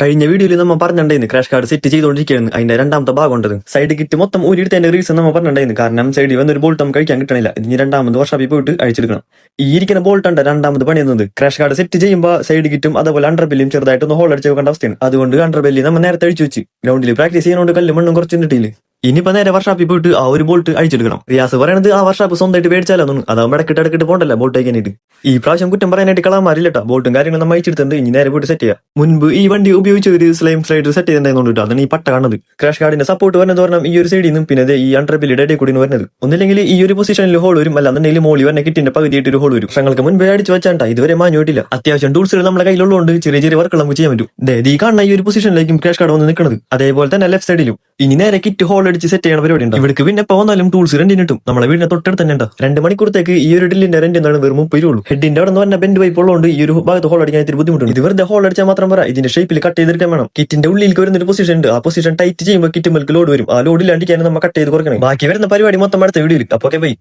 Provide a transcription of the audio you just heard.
കഴിഞ്ഞ വീഡിയോയിൽ നമ്മൾ പറഞ്ഞിട്ടുണ്ടായിരുന്നു ക്രാഷ് കാർഡ് സെറ്റ് ചെയ്തുകൊണ്ടിരിക്കുകയാണ് അതിന്റെ രണ്ടാമത്തെ ഭാഗം ഉണ്ടത്. സൈഡ് കിറ്റ് മൊത്തം ഊരിടുത്തതിന്റെ റീസൺ നമ്മൾ പറഞ്ഞിട്ടുണ്ടായിരുന്നു. കാരണം സൈഡിൽ വന്നൊരു ബോൾട്ട് നമുക്ക് കഴിക്കാൻ കിട്ടണില്ല. ഇനി രണ്ടാമത് വർഷാപ്പിൽ പോയിട്ട് അഴിച്ചെടുക്കണം. ഈ ഇരിക്കുന്ന ബോൾട്ട് ഉണ്ട് രണ്ടാമത് പണിയുന്നത്. ക്രാഷ് കാർഡ് സെറ്റ് ചെയ്യുമ്പോൾ സൈഡ് കിറ്റും അതുപോലെ അണ്ടർബെല്ലും ചെറുതായിട്ടൊന്ന് ഹോൾ അടിച്ച് വെക്കേണ്ട അവസ്ഥയാണ്. അതുകൊണ്ട് അണ്ടർബെല്ലി നമ്മൾ നേരത്തെ അഴിച്ചു വെച്ച് ഗ്രൗണ്ടിൽ പ്രാക്ടീസ് ചെയ്യുന്നതുകൊണ്ട് കല്ലും മണ്ണും കുറച്ച് കിട്ടിയില്ല. ഇനിയിപ്പോ നേരെ വർഷാപ്പിൽ പോയിട്ട് ആ ഒരു ബോൾട്ട് അഴിച്ചെടുക്കണം. റിയാസ് പറയണത് ആ വർഷാപ്പ് സ്വന്തമായിട്ട് മേടിച്ചാലൊന്നും അതാവുമ്പോൾ ഇടക്കിട്ട് പോകണ്ടല്ലോ ബോൾട്ട് അയക്കാനായിട്ട്. ഈ പ്രാവശ്യം കുറ്റം പറയാനായിട്ട് കളമാരില്ലട്ടോ. ബോൾട്ടും കാര്യങ്ങളും നമ്മൾ അയച്ചെടുത്തിട്ടുണ്ട്. ഇനി നേരെ പോയിട്ട് സെറ്റ് ചെയ്യാം. മുൻപ് ഈ വണ്ടി ഉപയോഗിച്ച് ഒരു സ്ലൈം സ്ലൈഡർ സെറ്റ് ചെയ്തിട്ടുണ്ടായിരുന്നു. അതാണ് ഈ പട്ട കാണുന്നത്. ക്രാഷ് കാർഡിന്റെ സപ്പോർട്ട് വരുന്നത് പറഞ്ഞാൽ ഈ ഒരു സൈഡിൽ നിന്നും പിന്നെ ഈ അണ്ടർബെല്ലിയുടെ ഇടയിൽ കൂടി വരുന്നത്. ഒന്നില്ലെങ്കിൽ ഈ ഒരു പൊസിഷനിൽ ഹോൾ വരും, അല്ലാന്നുണ്ടെങ്കിൽ മോളി വരുന്ന കിറ്റിന്റെ പകുതിയായിട്ട് ഒരു ഹോൾ വരും. വർഷങ്ങൾക്ക് മുൻപേ അടിച്ചു വെച്ചാണ്ടാ ഇതുവരെ മാഞ്ഞോട്ടില്ല. അത്യാവശ്യം ടൂൾസുകൾ നമ്മുടെ കയ്യിലുള്ളതുകൊണ്ട് ചെറിയ ചെറിയ വർക്കുകൾ നമുക്ക് ചെയ്യാൻ പറ്റും. ഈ കാണുന്ന ഈ ഒരു പൊസിഷനിലേക്കും ക്രാഷ് കാർഡ് വന്ന് നിൽക്കുന്നത്. അതേപോലെ തന്നെ ലെഫ്റ്റ് സൈഡിലും ഇനി നേരെ കിറ്റ് ഹോൾ അടിച്ച് സെറ്റ് ചെയ്യണ പരിപാടി ഉണ്ട്. ഇവിടേക്ക് പിന്നെ എപ്പോൾ വന്നാലും ടൂൾസ് റെന്റിന് കിട്ടും. നമ്മളെ വീടിന്റെ തൊട്ടടുത്ത് തന്നെ ഉണ്ട്. 2 മണിക്കൂറത്തേക്ക് ഈ ഒരു ഡ്രില്ലിന്റെ റെന്റ് എന്താണ് വെറും 30 രൂപ. ഹെഡിന്റെ അവിടെ നിന്ന് പറഞ്ഞ ബെൻഡ് പൈപ്പ് ഉള്ളതുകൊണ്ട് ഈ ഒരു ഭാഗത്ത് ഹോൾ അടിക്കാൻ ഇത്തിരി ബുദ്ധിമുട്ടുണ്ട്. ഇത് വെറുതെ ഹോൾ അടിച്ചാൽ മാത്രം പറ ഇതിന്റെ ഷേപ്പിൽ കട്ട് ചെയ്തെടുക്കാൻ വേണം. കിറ്റിന്റെ ഉള്ളിലേക്ക് വരുന്ന ഒരു പൊസിഷൻ ഉണ്ട്. ആ പൊസിഷൻ ടൈറ്റ് ചെയ്യുമ്പോൾ കിറ്റ് മേൽക്ക് ലോഡ് വരും. ആ ലോഡിൽ അടിക്കാൻ നമ്മൾ കട്ട് ചെയ്ത് കുറയ്ക്കണം. ബാക്കി വരുന്ന പരിപാടി മൊത്തം അടുത്ത വീഡിയോയിൽ. അപ്പോൾ ബൈ.